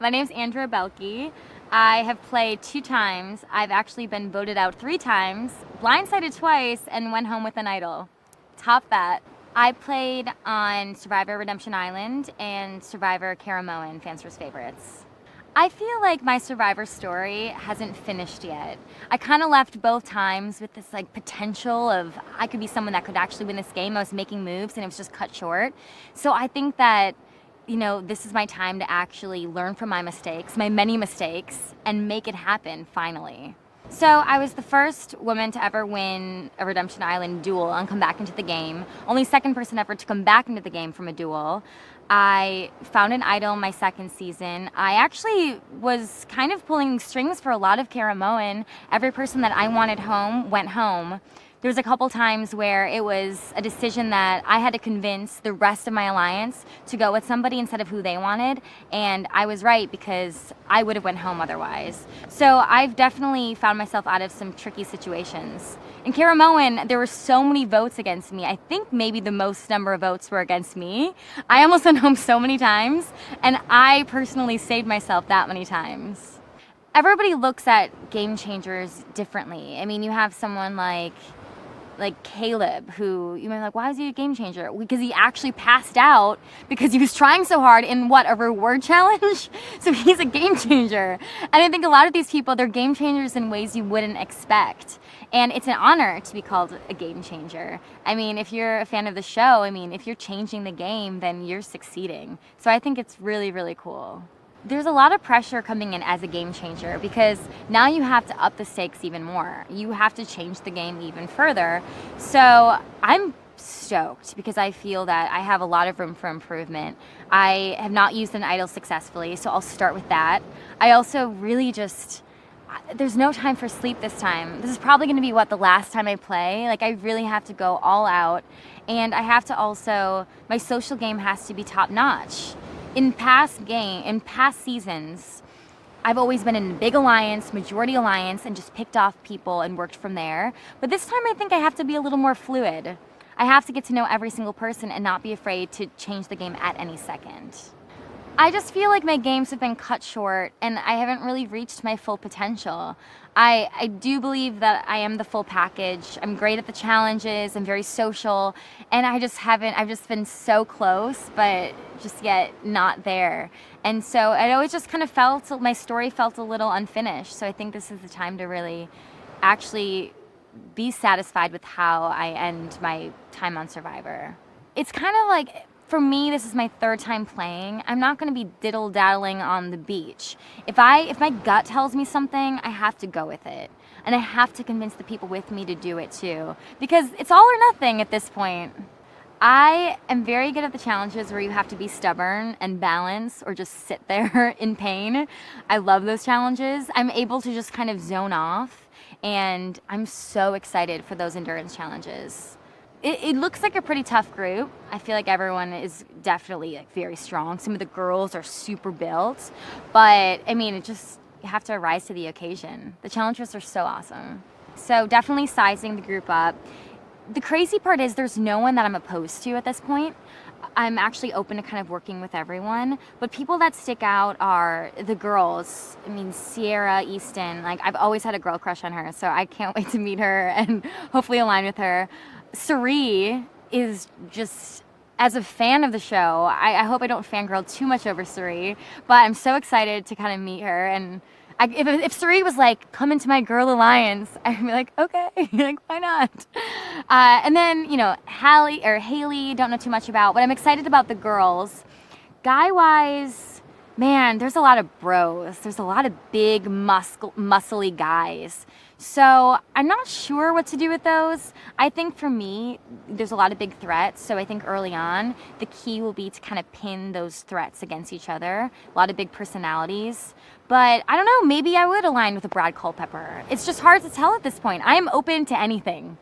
My name's Andrea Belke. I have played 2 times. I've actually been voted out 3 times, blindsided twice, and went home with an idol. Top that. I played on Survivor Redemption Island and Survivor Caramoan, Fans' First Favorites. I feel like my Survivor story hasn't finished yet. I kind of left both times with this potential of I could be someone that could actually win this game. I was making moves and it was just cut short. So I think that this is my time to actually learn from my mistakes, my many mistakes, and make it happen finally. So I was the first woman to ever win a Redemption Island duel and come back into the game. Only second person ever to come back into the game from a duel. I found an idol my second season. I actually was kind of pulling strings for a lot of Caramoan. Every person that I wanted home went home. There was a couple times where it was a decision that I had to convince the rest of my alliance to go with somebody instead of who they wanted, and I was right because I would have went home otherwise. So I've definitely found myself out of some tricky situations. In Caramoan, there were so many votes against me. I think maybe the most number of votes were against me. I almost went home so many times, and I personally saved myself that many times. Everybody looks at game changers differently. I mean, you have someone like Caleb, who you might be like, why is he a game changer? Because he actually passed out because he was trying so hard in a reward challenge? So he's a game changer. And I think a lot of these people, they're game changers in ways you wouldn't expect. And it's an honor to be called a game changer. I mean, if you're a fan of the show, if you're changing the game, then you're succeeding. So I think it's really, really cool. There's a lot of pressure coming in as a game changer because now you have to up the stakes even more. You have to change the game even further. So I'm stoked because I feel that I have a lot of room for improvement. I have not used an idol successfully, so I'll start with that. I also really there's no time for sleep this time. This is probably going to be the last time I play. I really have to go all out, and I have to also, my social game has to be top notch. In past seasons, I've always been in a big alliance, majority alliance, and just picked off people and worked from there. But this time I think I have to be a little more fluid. I have to get to know every single person and not be afraid to change the game at any second. I just feel like my games have been cut short and I haven't really reached my full potential. I do believe that I am the full package. I'm great at the challenges, I'm very social, and I've just been so close, but just yet not there. And so it always just kind of my story felt a little unfinished. So I think this is the time to really actually be satisfied with how I end my time on Survivor. It's kind of for me, this is my 3rd time playing. I'm not going to be diddle-daddling on the beach. If my gut tells me something, I have to go with it. And I have to convince the people with me to do it too. Because it's all or nothing at this point. I am very good at the challenges where you have to be stubborn and balance or just sit there in pain. I love those challenges. I'm able to just kind of zone off. And I'm so excited for those endurance challenges. It looks like a pretty tough group. I feel like everyone is definitely very strong. Some of the girls are super built, but you have to rise to the occasion. The challenges are so awesome. So definitely sizing the group up. The crazy part is there's no one that I'm opposed to at this point. I'm actually open to kind of working with everyone, but people that stick out are the girls. Sierra, Easton, I've always had a girl crush on her, so I can't wait to meet her and hopefully align with her. Suri is just, as a fan of the show, I hope I don't fangirl too much over Suri, but I'm so excited to kind of meet her. And if Suri was come into my girl alliance, I'd be okay, why not? And then, Haley, don't know too much about, but I'm excited about the girls. Guy-wise, man, there's a lot of bros. There's a lot of big, muscly guys. So I'm not sure what to do with those. I think for me, there's a lot of big threats. So I think early on, the key will be to kind of pin those threats against each other. A lot of big personalities. But I don't know, maybe I would align with a Brad Culpepper. It's just hard to tell at this point. I am open to anything.